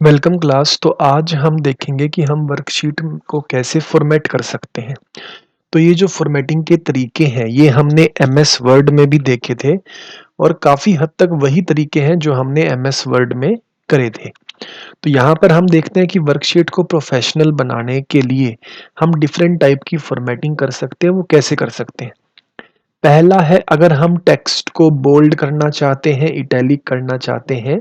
Welcome class. तो आज हम देखेंगे कि हम वर्कशीट को कैसे फॉर्मेट कर सकते हैं। तो ये जो फॉर्मेटिंग के तरीके हैं ये हमने एमएस वर्ड में भी देखे थे और काफ़ी हद तक वही तरीके हैं जो हमने एमएस वर्ड में करे थे। तो यहाँ पर हम देखते हैं कि वर्कशीट को प्रोफेशनल बनाने के लिए हम डिफरेंट टाइप की फॉर्मेटिंग कर सकते हैं। वो कैसे कर सकते हैं? पहला है, अगर हम टेक्स्ट को बोल्ड करना चाहते हैं, इटैलिक करना चाहते हैं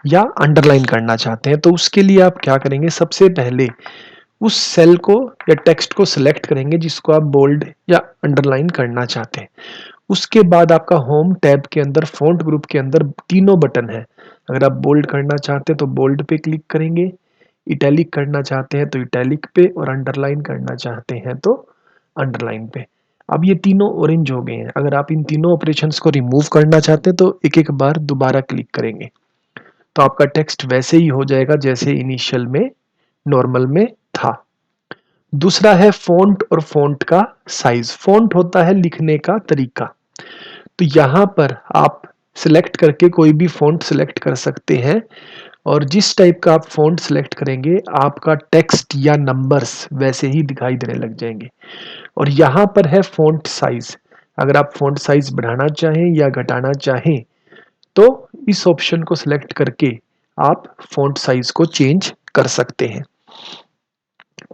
या अंडरलाइन करना चाहते हैं, तो उसके लिए आप क्या करेंगे? सबसे पहले उस सेल को या टेक्स्ट को सिलेक्ट करेंगे जिसको आप बोल्ड या अंडरलाइन करना चाहते हैं। उसके बाद आपका होम टैब के अंदर फॉन्ट ग्रुप के अंदर तीनों बटन है। अगर आप बोल्ड करना चाहते हैं तो बोल्ड पे क्लिक करेंगे, इटैलिक करना चाहते हैं तो इटैलिक पे, और अंडरलाइन करना चाहते हैं तो अंडरलाइन पे। अब ये तीनों ऑरेंज हो गए हैं। अगर आप इन तीनों ऑपरेशंस को रिमूव करना चाहते हैं तो एक एक बार दोबारा क्लिक करेंगे, तो आपका टेक्स्ट वैसे ही हो जाएगा जैसे इनिशियल में नॉर्मल में था। दूसरा है फ़ॉन्ट और फ़ॉन्ट का साइज। फ़ॉन्ट होता है लिखने का तरीका। तो यहाँ पर आप सिलेक्ट करके कोई भी फ़ॉन्ट सिलेक्ट कर सकते हैं, और जिस टाइप का आप फ़ॉन्ट सिलेक्ट करेंगे आपका टेक्स्ट या नंबर्स वैसे ही दिखाई देने लग जाएंगे। और यहाँ पर है फ़ॉन्ट साइज। अगर आप फ़ॉन्ट साइज बढ़ाना चाहें या घटाना चाहें तो इस ऑप्शन को सिलेक्ट करके आप फ़ॉन्ट साइज को चेंज कर सकते हैं।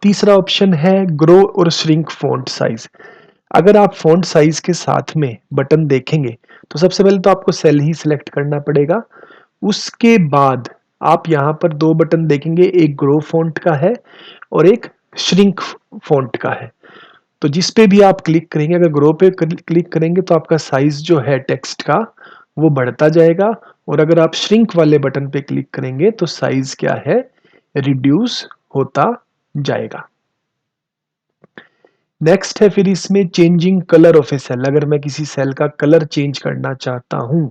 तीसरा ऑप्शन है ग्रो और श्रिंक फ़ॉन्ट साइज। अगर आप फ़ॉन्ट साइज के साथ में बटन देखेंगे तो सबसे पहले तो आपको सेल ही सिलेक्ट करना पड़ेगा। उसके बाद आप यहाँ पर दो बटन देखेंगे, एक ग्रो फ़ॉन्ट का है और एक श्रिंक फ़ॉन्ट का है। तो जिस पे भी आप क्लिक करेंगे, अगर ग्रो पे क्लिक करेंगे तो आपका साइज जो है टेक्स्ट का वो बढ़ता जाएगा, और अगर आप श्रिंक वाले बटन पे क्लिक करेंगे तो साइज क्या है, रिड्यूस होता जाएगा। नेक्स्ट है फिर इसमें changing colour of a cell. अगर मैं किसी सेल का कलर चेंज करना चाहता हूं,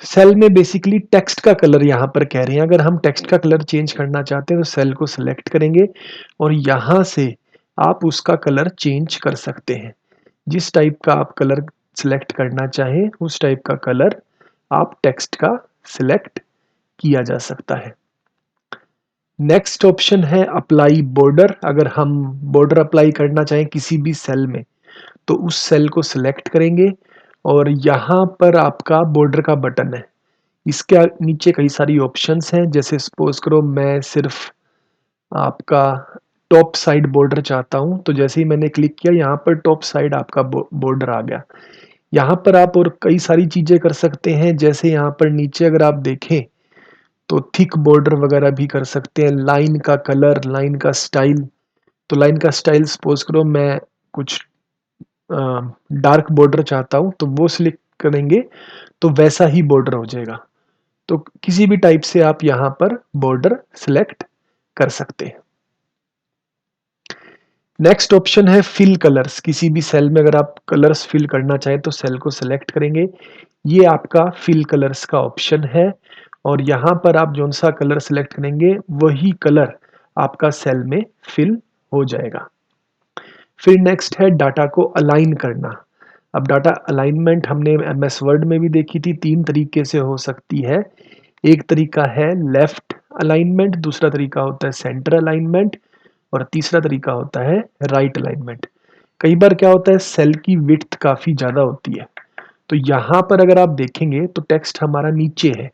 सेल में बेसिकली टेक्स्ट का कलर यहाँ पर कह रहे हैं, अगर हम टेक्स्ट का कलर चेंज करना चाहते हैं तो सेल को सिलेक्ट करेंगे और यहाँ से आप उसका कलर चेंज कर सकते हैं। जिस टाइप का आप कलर सिलेक्ट करना चाहें उस टाइप का कलर आप टेक्स्ट का सिलेक्ट किया जा सकता है। नेक्स्ट ऑप्शन है अप्लाई बॉर्डर। अगर हम बॉर्डर अप्लाई करना चाहें किसी भी सेल में तो उस सेल को सिलेक्ट करेंगे और यहाँ पर आपका बॉर्डर का बटन है। इसके नीचे कई सारी ऑप्शंस हैं, जैसे सपोज करो मैं सिर्फ आपका टॉप साइड बॉर्डर चाहता हूँ, तो जैसे ही मैंने क्लिक किया यहाँ पर टॉप साइड आपका बॉर्डर आ गया। यहाँ पर आप और कई सारी चीज़ें कर सकते हैं, जैसे यहाँ पर नीचे अगर आप देखें तो थिक बॉर्डर वगैरह भी कर सकते हैं, लाइन का कलर, लाइन का स्टाइल। तो लाइन का स्टाइल सपोज करो मैं कुछ डार्क बॉर्डर चाहता हूँ तो वो सिलेक्ट करेंगे तो वैसा ही बॉर्डर हो जाएगा। तो किसी भी टाइप से आप यहाँ पर बॉर्डर सिलेक्ट कर सकते हैं। नेक्स्ट ऑप्शन है फिल कलर्स। किसी भी सेल में अगर आप कलर्स फिल करना चाहें तो सेल को सिलेक्ट करेंगे, ये आपका फिल कलर्स का ऑप्शन है, और यहाँ पर आप जौन सा कलर सिलेक्ट करेंगे वही कलर आपका सेल में फिल हो जाएगा। फिर नेक्स्ट है डाटा को अलाइन करना। अब डाटा अलाइनमेंट हमने एमएस वर्ड में भी देखी थी, तीन तरीके से हो सकती है। एक तरीका है लेफ्ट अलाइनमेंट, दूसरा तरीका होता है सेंटर अलाइनमेंट, और तीसरा तरीका होता है राइट अलाइनमेंट। कई बार क्या होता है, सेल की विड्थ काफ़ी ज़्यादा होती है, तो यहाँ पर अगर आप देखेंगे तो टेक्स्ट हमारा नीचे है।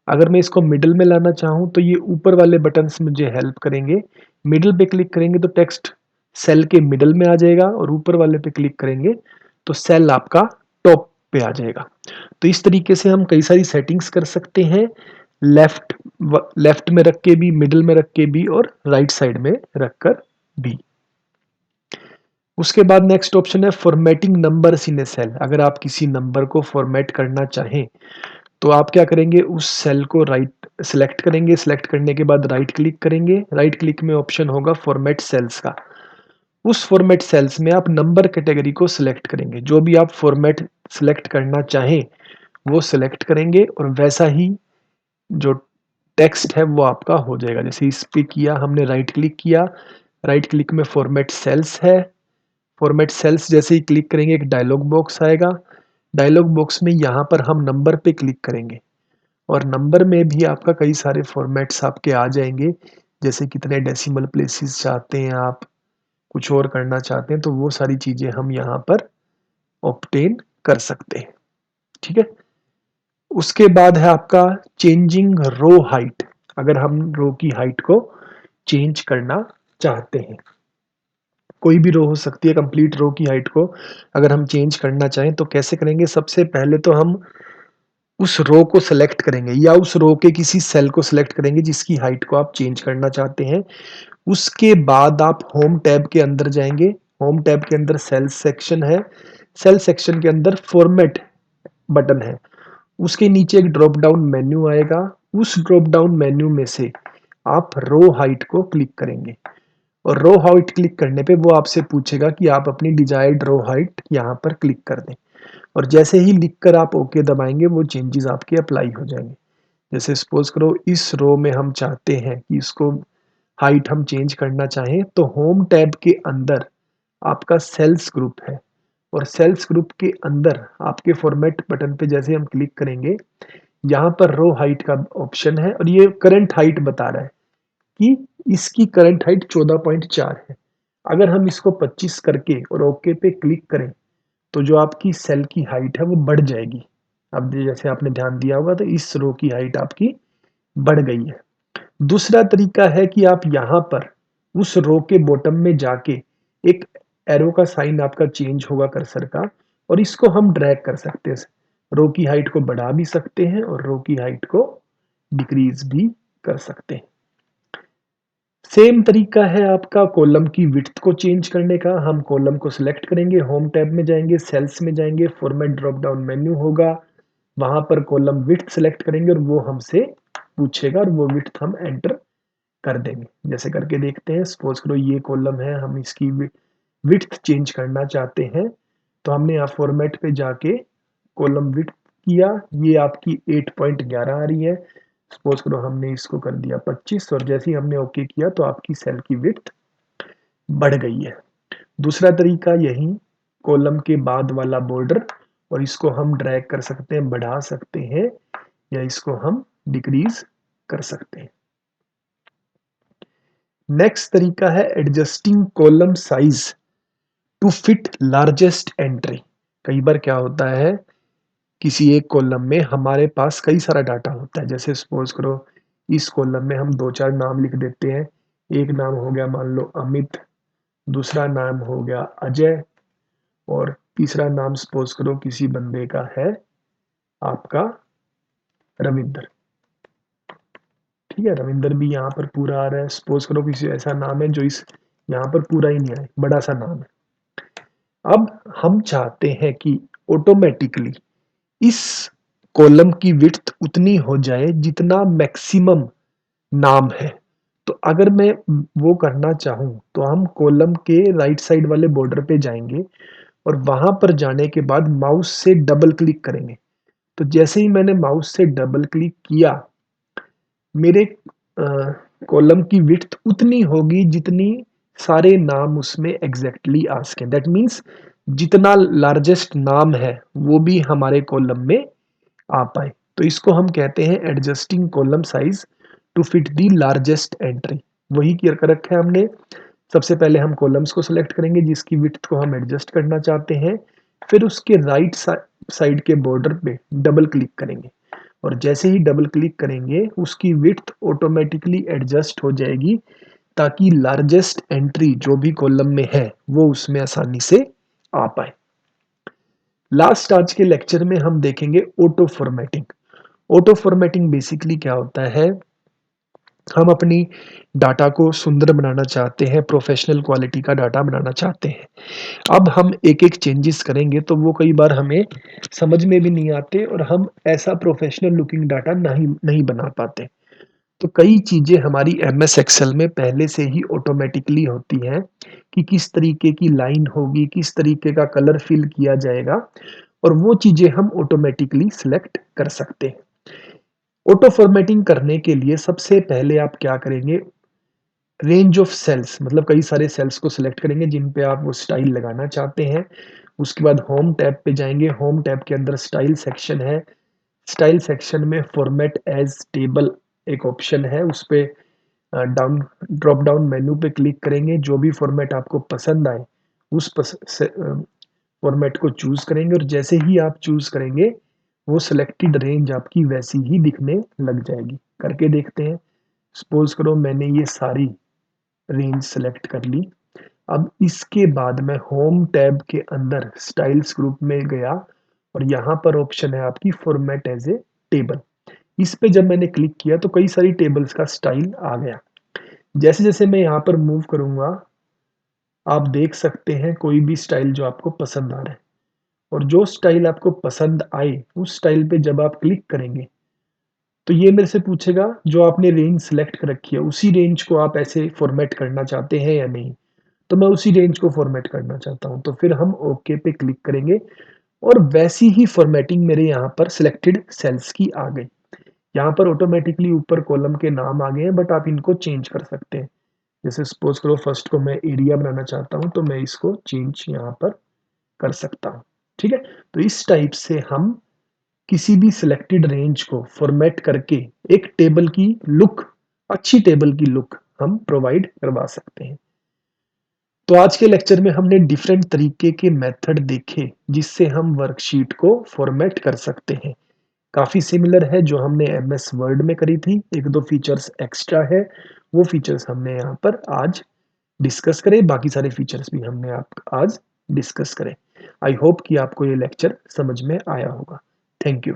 अगर मैं इसको मिडल में लाना चाहूँ तो ये ऊपर वाले बटन्स मुझे हेल्प करेंगे। मिडल पे क्लिक करेंगे तो टेक्स्ट सेल के मिडल में आ जाएगा, और ऊपर वाले पे क्लिक करेंगे तो सेल आपका टॉप पे आ जाएगा। तो इस तरीके से हम कई सारी सेटिंग्स कर सकते हैं, लेफ्ट लेफ्ट में रख के भी, मिडल में रख के भी, और राइट साइड में रख कर भी। उसके बाद नेक्स्ट ऑप्शन है formatting numbers in a cell. अगर आप किसी नंबर को फॉर्मेट करना चाहें तो आप क्या करेंगे, उस सेल को राइट सिलेक्ट करेंगे, सिलेक्ट करने के बाद राइट क्लिक करेंगे। राइट क्लिक में ऑप्शन होगा फॉर्मेट सेल्स का। उस फॉर्मेट सेल्स में आप नंबर कैटेगरी को सिलेक्ट करेंगे, जो भी आप फॉर्मेट सिलेक्ट करना चाहें वो सिलेक्ट करेंगे, और वैसा ही जो टेक्स्ट है वो आपका हो जाएगा। जैसे इस पे किया हमने, राइट क्लिक किया, राइट क्लिक में फॉर्मेट सेल्स है, फॉर्मेट सेल्स जैसे ही क्लिक करेंगे एक डायलॉग बॉक्स आएगा। डायलॉग बॉक्स में यहाँ पर हम नंबर पे क्लिक करेंगे, और नंबर में भी आपका कई सारे फॉर्मेट्स आपके आ जाएँगे, जैसे कितने डेसिमल प्लेसेस चाहते हैं आप, कुछ और करना चाहते हैं, तो वो सारी चीज़ें हम यहाँ पर ऑब्टेन कर सकते हैं, ठीक है? उसके बाद है आपका चेंजिंग रो हाइट। अगर हम रो की हाइट को चेंज करना चाहते हैं, कोई भी रो हो सकती है, कंप्लीट रो की हाइट को अगर हम चेंज करना चाहें तो कैसे करेंगे? सबसे पहले तो हम उस रो को सेलेक्ट करेंगे या उस रो के किसी सेल को सेलेक्ट करेंगे जिसकी हाइट को आप चेंज करना चाहते हैं। उसके बाद आप होम टैब के अंदर जाएँगे, होम टैब के अंदर सेल्स सेक्शन है, सेल सेक्शन के अंदर फॉर्मेट बटन है। उसके नीचे एक ड्रॉप डाउन मेन्यू आएगा, उस ड्रॉप डाउन मेन्यू में से आप रो हाइट को क्लिक करेंगे और रो हाइट क्लिक करने पे वो आपसे पूछेगा कि आप अपनी डिजायर्ड रो हाइट यहाँ पर क्लिक कर दें और जैसे ही लिख कर आप ओके दबाएंगे वो चेंजेस आपके अप्लाई हो जाएंगे। जैसे सपोज करो इस रो में हम चाहते हैं कि इसको हाइट हम चेंज करना चाहें तो होम टैब के अंदर आपका सेल्स ग्रुप है और सेल्स ग्रुप के अंदर आपके फॉर्मेट बटन पे जैसे हम क्लिक करेंगे, यहाँ पर रो हाइट का ऑप्शन है और ये करंट हाइट बता रहा है कि इसकी करंट हाइट 14.4 है। अगर हम इसको 25 करके और ओके पे क्लिक करें तो जो आपकी सेल की हाइट है वो बढ़ जाएगी। अब जैसे आपने ध्यान दिया होगा तो इस रो की हाइट आपकी बढ़ गई है। दूसरा तरीका है कि आप यहाँ पर उस रो के बॉटम में जाके एक एरो का साइन आपका चेंज होगा कर्सर का और इसको हम ड्रैग कर सकते हैं। रो की हाइट को बढ़ा भी सकते हैं और रो की हाइट को डिक्रीज भी कर सकते हैं। सेम तरीका है आपका कॉलम की विड्थ को चेंज करने का। हम कॉलम को सिलेक्ट करेंगे, होम टैब में जाएंगे, सेल्स में जाएंगे, फॉर्मेट ड्रॉप डाउन मेन्यू होगा, वहां पर कॉलम विड्थ सिलेक्ट करेंगे और वो हमसे पूछेगा और वो विड्थ हम एंटर कर देंगे। जैसे करके देखते हैं, सपोज करो ये कॉलम है, हम इसकी विड्थ चेंज करना चाहते हैं तो हमने यहाँ फॉर्मेट पे जाके कॉलम विड्थ किया, ये आपकी 8.11 आ रही है। सपोज करो हमने इसको कर दिया 25 और जैसे ही हमने ओके किया तो आपकी सेल की विड्थ बढ़ गई है। दूसरा तरीका यही, कॉलम के बाद वाला बॉर्डर और इसको हम ड्रैग कर सकते हैं, बढ़ा सकते हैं या इसको हम डिक्रीज कर सकते हैं। नेक्स्ट तरीका है adjusting column size to fit largest entry. कई बार क्या होता है, किसी एक कॉलम में हमारे पास कई सारा डाटा होता है। जैसे सपोज करो इस कॉलम में हम 2-4 नाम लिख देते हैं। एक नाम हो गया मान लो अमित, दूसरा नाम हो गया अजय और तीसरा नाम सपोज करो किसी बंदे का है आपका रविंदर। ठीक है, रविंदर भी यहाँ पर पूरा आ रहा है। सपोज करो किसी ऐसा नाम है जो इस यहाँ पर पूरा ही नहीं आए, बड़ा सा नाम है। अब हम चाहते हैं कि ऑटोमेटिकली इस कॉलम की विड्थ उतनी हो जाए जितना मैक्सिमम नाम है। तो अगर मैं वो करना चाहूँ तो हम कॉलम के राइट साइड वाले बॉर्डर पे जाएंगे और वहां पर जाने के बाद माउस से डबल क्लिक करेंगे। तो जैसे ही मैंने माउस से डबल क्लिक किया, मेरे कॉलम की विड्थ उतनी होगी जितनी सारे नाम उसमें एग्जैक्टली आ सकें। दैट मीन्स जितना लार्जेस्ट नाम है वो भी हमारे कॉलम में आ पाए। तो इसको हम कहते हैं adjusting column size to fit the largest entry. वही किया कर रखा है हमने। सबसे पहले हम कॉलम्स को सिलेक्ट करेंगे जिसकी विड्थ को हम एडजस्ट करना चाहते हैं, फिर उसके राइट साइड के बॉर्डर पे डबल क्लिक करेंगे और जैसे ही डबल क्लिक करेंगे उसकी विड्थ ऑटोमेटिकली एडजस्ट हो जाएगी ताकि लार्जेस्ट एंट्री जो भी कॉलम में है वो उसमें आसानी से आ पाए। लास्ट आज के लेक्चर में हम देखेंगे auto formatting. Auto formatting basically क्या होता है, हम अपनी डाटा को सुंदर बनाना चाहते हैं, प्रोफेशनल क्वालिटी का डाटा बनाना चाहते हैं। अब हम एक-एक चेंजेस करेंगे तो वो कई बार हमें समझ में भी नहीं आते और हम ऐसा प्रोफेशनल लुकिंग डाटा नहीं नहीं बना पाते। तो कई चीज़ें हमारी एमएस एक्सेल में पहले से ही ऑटोमेटिकली होती हैं कि किस तरीके की लाइन होगी, किस तरीके का कलर फिल किया जाएगा और वो चीज़ें हम ऑटोमेटिकली सिलेक्ट कर सकते हैं। ऑटो फॉर्मेटिंग करने के लिए सबसे पहले आप क्या करेंगे, रेंज ऑफ सेल्स मतलब कई सारे सेल्स को सिलेक्ट करेंगे जिन पे आप वो स्टाइल लगाना चाहते हैं। उसके बाद होम टैब पे जाएँगे, होम टैब के अंदर स्टाइल सेक्शन है, स्टाइल सेक्शन में फॉर्मेट एज टेबल एक ऑप्शन है, उस पे डाउन ड्रॉप डाउन मेन्यू पे क्लिक करेंगे, जो भी फॉर्मेट आपको पसंद आए उस फॉर्मेट को चूज करेंगे और जैसे ही आप चूज करेंगे वो सिलेक्टेड रेंज आपकी वैसी ही दिखने लग जाएगी। करके देखते हैं। सपोज करो मैंने ये सारी रेंज सेलेक्ट कर ली। अब इसके बाद मैं होम टैब के अंदर स्टाइल्स ग्रुप में गया और यहाँ पर ऑप्शन है आपकी फॉर्मेट एज ए टेबल। इस पे जब मैंने क्लिक किया तो कई सारी टेबल्स का स्टाइल आ गया। जैसे जैसे मैं यहाँ पर मूव करूंगा आप देख सकते हैं कोई भी स्टाइल जो आपको पसंद आ रहा है, और जो स्टाइल आपको पसंद आए उस स्टाइल पे जब आप क्लिक करेंगे तो ये मेरे से पूछेगा जो आपने रेंज सेलेक्ट कर रखी है उसी रेंज को आप ऐसे फॉर्मेट करना चाहते हैं या नहीं। तो मैं उसी रेंज को फॉर्मेट करना चाहता हूँ, तो फिर हम ओके पे क्लिक करेंगे और वैसी ही फॉर्मेटिंग मेरे यहाँ पर सिलेक्टेड सेल्स की आ गई। यहाँ पर ऑटोमेटिकली ऊपर कॉलम के नाम आ गए हैं, बट आप इनको चेंज कर सकते हैं। जैसे सपोज करो फर्स्ट को मैं एरिया बनाना चाहता हूँ तो मैं इसको चेंज यहाँ पर कर सकता हूँ। ठीक है, तो इस टाइप से हम किसी भी सिलेक्टेड रेंज को फॉर्मेट करके एक टेबल की लुक, अच्छी टेबल की लुक हम प्रोवाइड करवा सकते हैं। तो आज के लेक्चर में हमने डिफरेंट तरीके के मेथड देखे जिससे हम वर्कशीट को फॉर्मेट कर सकते हैं। काफ़ी सिमिलर है जो हमने एमएस वर्ड में करी थी, एक दो फीचर्स एक्स्ट्रा है, वो फीचर्स हमने यहाँ पर आज डिस्कस करे, बाकी सारे फीचर्स भी हमने आप आज डिस्कस करें। आई होप कि आपको ये लेक्चर समझ में आया होगा। Thank you.